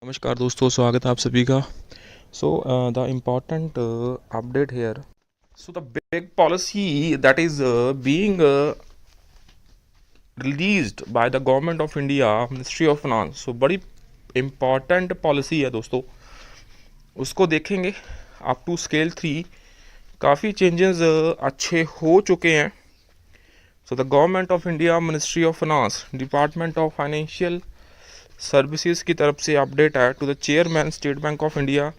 नमस्कार दोस्तों, स्वागत है आप सभी का। The important update here, so the big policy that is being released by the government of India, ministry of finance. So बड़ी इम्पॉर्टेंट पॉलिसी है दोस्तों, उसको देखेंगे। अप टू स्केल 3 काफ़ी चेंजेस अच्छे हो चुके हैं। So the government of India, ministry of finance, department of financial services की तरफ से अपडेट है to the chairman State Bank of India,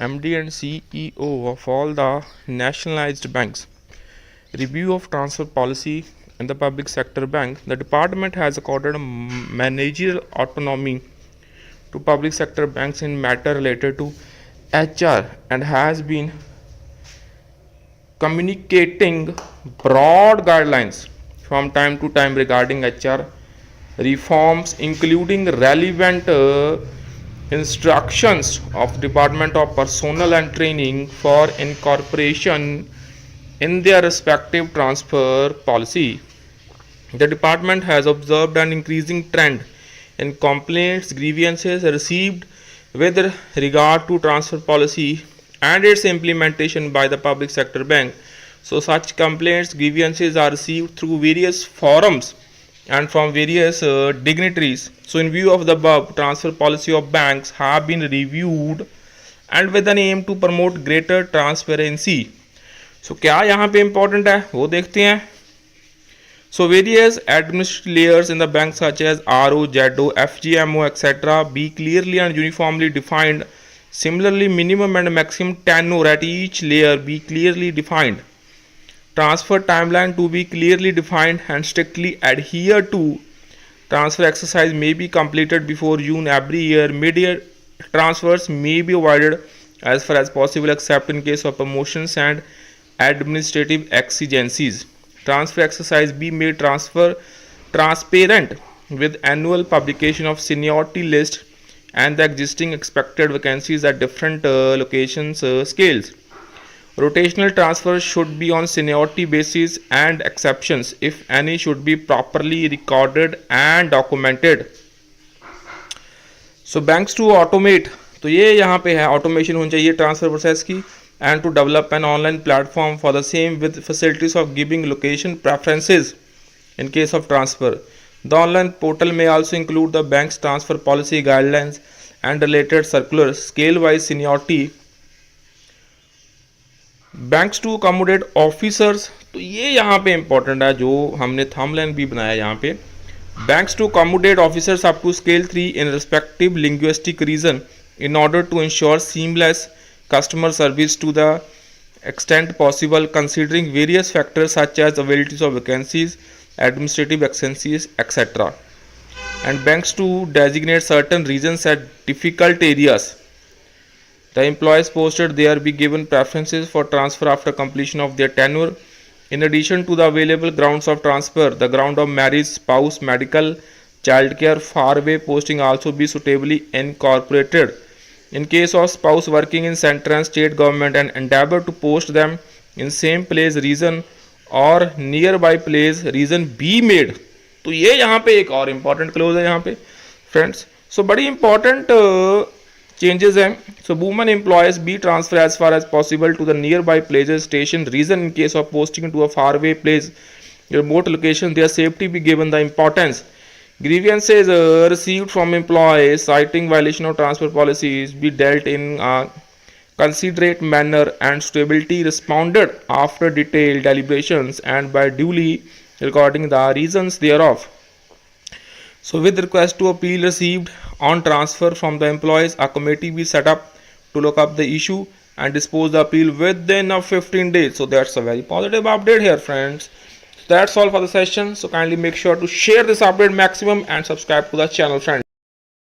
MD and CEO of all the nationalized banks. Review of transfer policy in the public sector bank. The department has accorded managerial autonomy to public sector banks in matter related to HR and has been communicating broad guidelines from time to time regarding HR reforms, including relevant instructions of Department of Personnel and Training for incorporation in their respective transfer policy. The department has observed an increasing trend in complaints, grievances received with regard to transfer policy and its implementation by the public sector bank. So such complaints, grievances are received through various forums and from various dignitaries. So in view of the above, transfer policy of banks have been reviewed and with an aim to promote greater transparency. So क्या यहाँ पे important है वो देखते हैं. So various administrative layers in the bank such as RO, ZO, FGMO, etc. be clearly and uniformly defined. Similarly, minimum and maximum tenure at each layer be clearly defined. Transfer timeline to be clearly defined and strictly adhered to. Transfer exercise may be completed before June every year. Mid-year transfers may be avoided as far as possible except in case of promotions and administrative exigencies. Transfer exercise be made transparent with annual publication of seniority list and the existing expected vacancies at different locations scales. Rotational transfers should be on seniority basis and exceptions, if any, should be properly recorded and documented. So banks to automate, तो ये यहाँ पे है automation होनी चाहिए transfer process की, and to develop an online platform for the same with facilities of giving location preferences in case of transfer. The online portal may also include the bank's transfer policy guidelines and related circulars, scale-wise seniority. Banks to accommodate officers, तो ये यहाँ पे important है जो हमने thumbnail भी बनाया यहाँ पे. Banks to accommodate officers up to scale 3 in respective linguistic region in order to ensure seamless customer service to the extent possible, considering various factors such as availability of vacancies, administrative expenses, etc. And banks to designate certain regions as difficult areas. The employees posted there be given preferences for transfer after completion of their tenure. In addition to the available grounds of transfer, the ground of marriage, spouse, medical, childcare, faraway posting also be suitably incorporated. In case of spouse working in central and state government, and endeavor to post them in same place, region or nearby place, region be made. तो ये यहाँ पे एक और important close है यहाँ पे friends. सो बड़ी इंपॉर्टेंट changes हैं. So women employees be transferred as far as possible to the nearby places, station, region in case of posting to a faraway place, remote location. Their safety be given the importance. Grievances received from employees citing violation of transfer policies be dealt in a considerate manner and suitably responded after detailed deliberations and by duly recording the reasons thereof. So with request to appeal received on transfer from the employees, a committee be set up to look up the issue and dispose the appeal within of 15 days. So that's a very positive update here, friends. That's all for the session. So kindly make sure to share this update maximum and subscribe to the channel, friends.